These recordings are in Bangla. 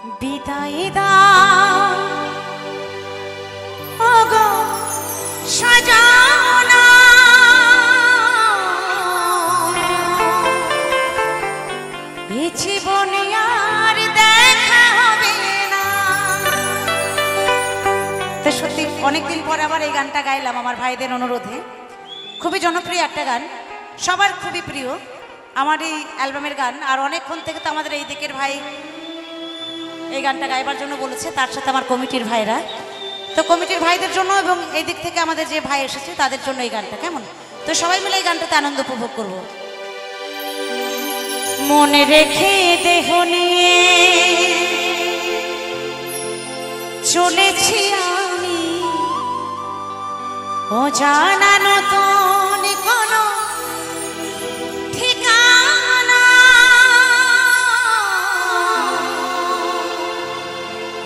বিদায় দাও ওগো সাজানা, এই জীবনে আর দেখা হবে না। তো সত্যি অনেকদিন পর আবার এই গানটা গাইলাম আমার ভাইদের অনুরোধে। খুবই জনপ্রিয় একটা গান, সবার খুবই প্রিয় আমার এই অ্যালবামের গান। আর অনেকক্ষণ থেকে তো আমাদের এই দিকের ভাই এই গানটা গাইবার জন্য বলেছে, তার সাথে আমার কমিটির ভাইরা। তো কমিটির ভাইদের জন্য এবং এই দিক থেকে আমাদের যে ভাই এসেছে তাদের জন্য এই গানটা কেমন। তো সবাই মিলে এই গানটাতে আনন্দ উপভোগ করব। মনে রেখে দেহ নিয়ে চলেছি আমি, অজানা নতুন কোনো ঠিকানা,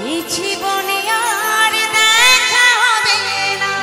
এই জীবনে আর দেখা হবে না।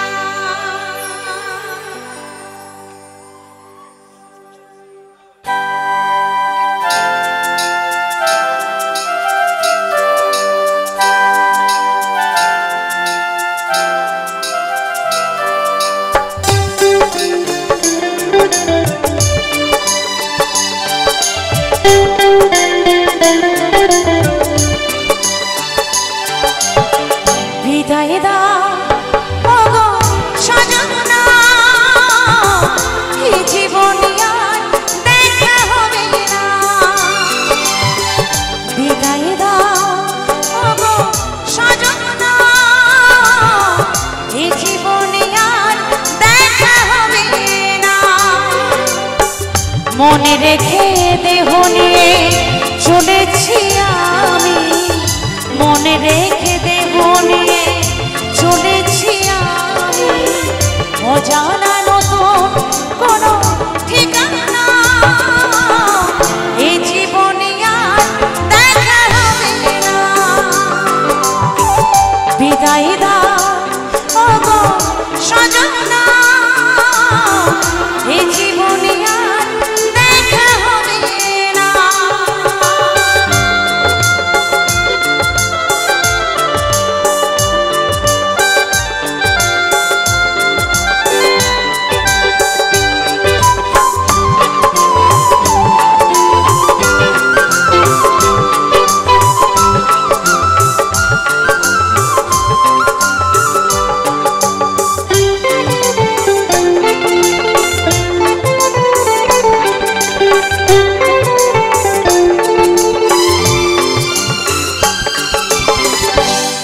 বিদায় দাও ওগো সাজানা, এই জীবনে আর দেখা হবে না। বিদায় দাও ওগো সাজানা, এই জীবনে আর দেখা হবে না। মনে রেখে দেহ নিয়ে চলেছি আমি, মনে রেখে দেহ নিয়ে চলেছি আমি, অজানা নতুন কোনো ঠিকানা, এই জীবনে আর দেখা হবে না। বিদায় দাও ওগো সাজানা, এই জীবনে আর দেখা হবে না।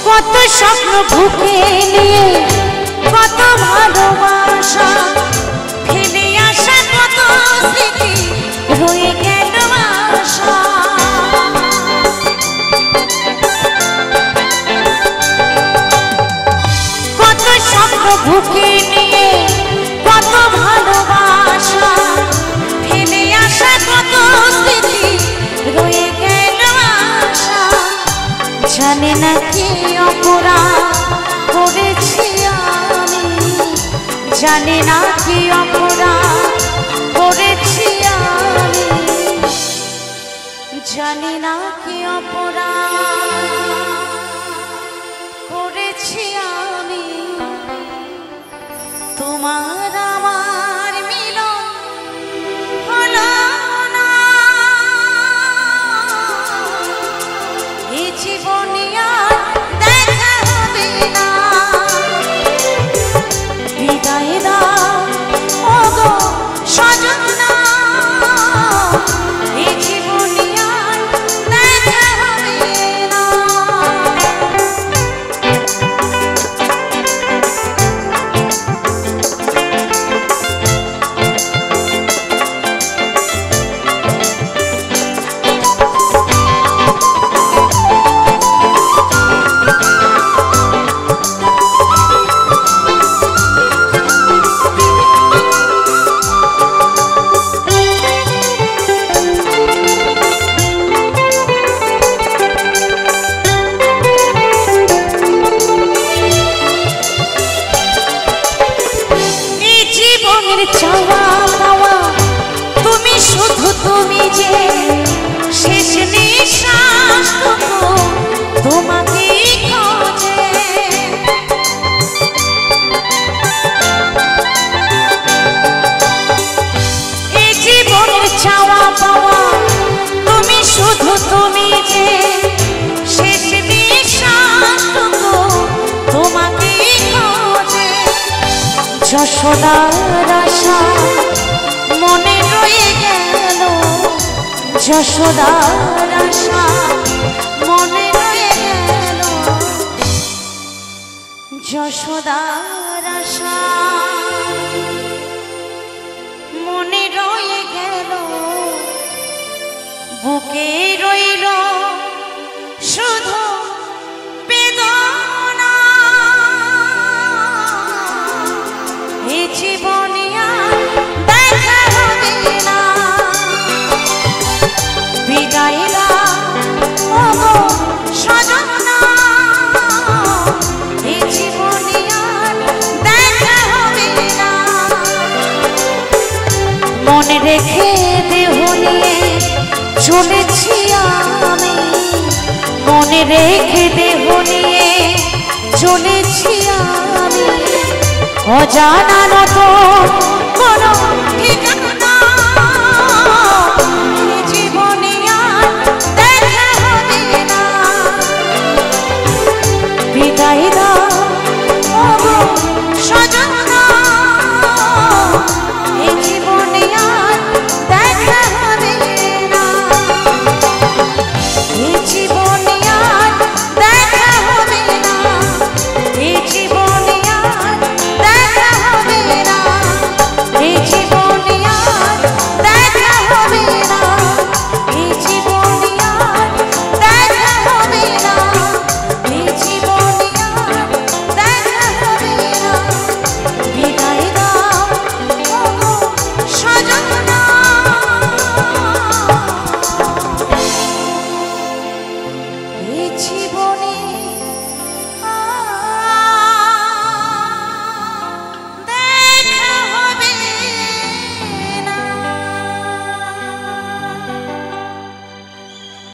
কত স্বপ্ন বুকে নিয়ে, কত ভালোবাসা ফেলে আসা, কত স্মৃতি রয়ে গেল আশা। কত স্বপ্ন বুকে নিয়ে, কত ভালোবাসা ফেলে আসা, কত স্মৃতি রয়ে গেল আশা। জানে না কি অপরাধ করেছি আমি, জানে না কি অপরাধ করেছি আমি, জানি না কি অপরাধ করেছি আমি। তোমার আমার মিলন হলো না, এই জীবনে আর দেখা হবে না। বিদায় দাও ওগো সাজানা, এই জীবনে আর দেখা হবে না। তোমাকে খোঁজে। এই জীবনের চাওয়া পাওয়া তুমি, শুধু তুমি যে শেষ নিঃশ্বাসটুকু তোমাকে খোঁজে। যশোদার আশা মনে রয়ে গেল, যশোদার আশা মনে রয়ে গেল, যশোদার আশা মনে রয়ে গেল, বুকে রইল শুধু বেদনা। এই জীবনে আর দেখা হবে না, বিদায় দাও ওগো সজনা। এই জীবনে আর দেখা হবে না, মনে রেখে দেহ নিয়ে চলেছি আমি, মনে রেখে দেহ নিয়ে চলেছি আমি। অজানা নতুন কোনো ঠিকানা, জীবনে আর দেখা হবে না, বিদায়।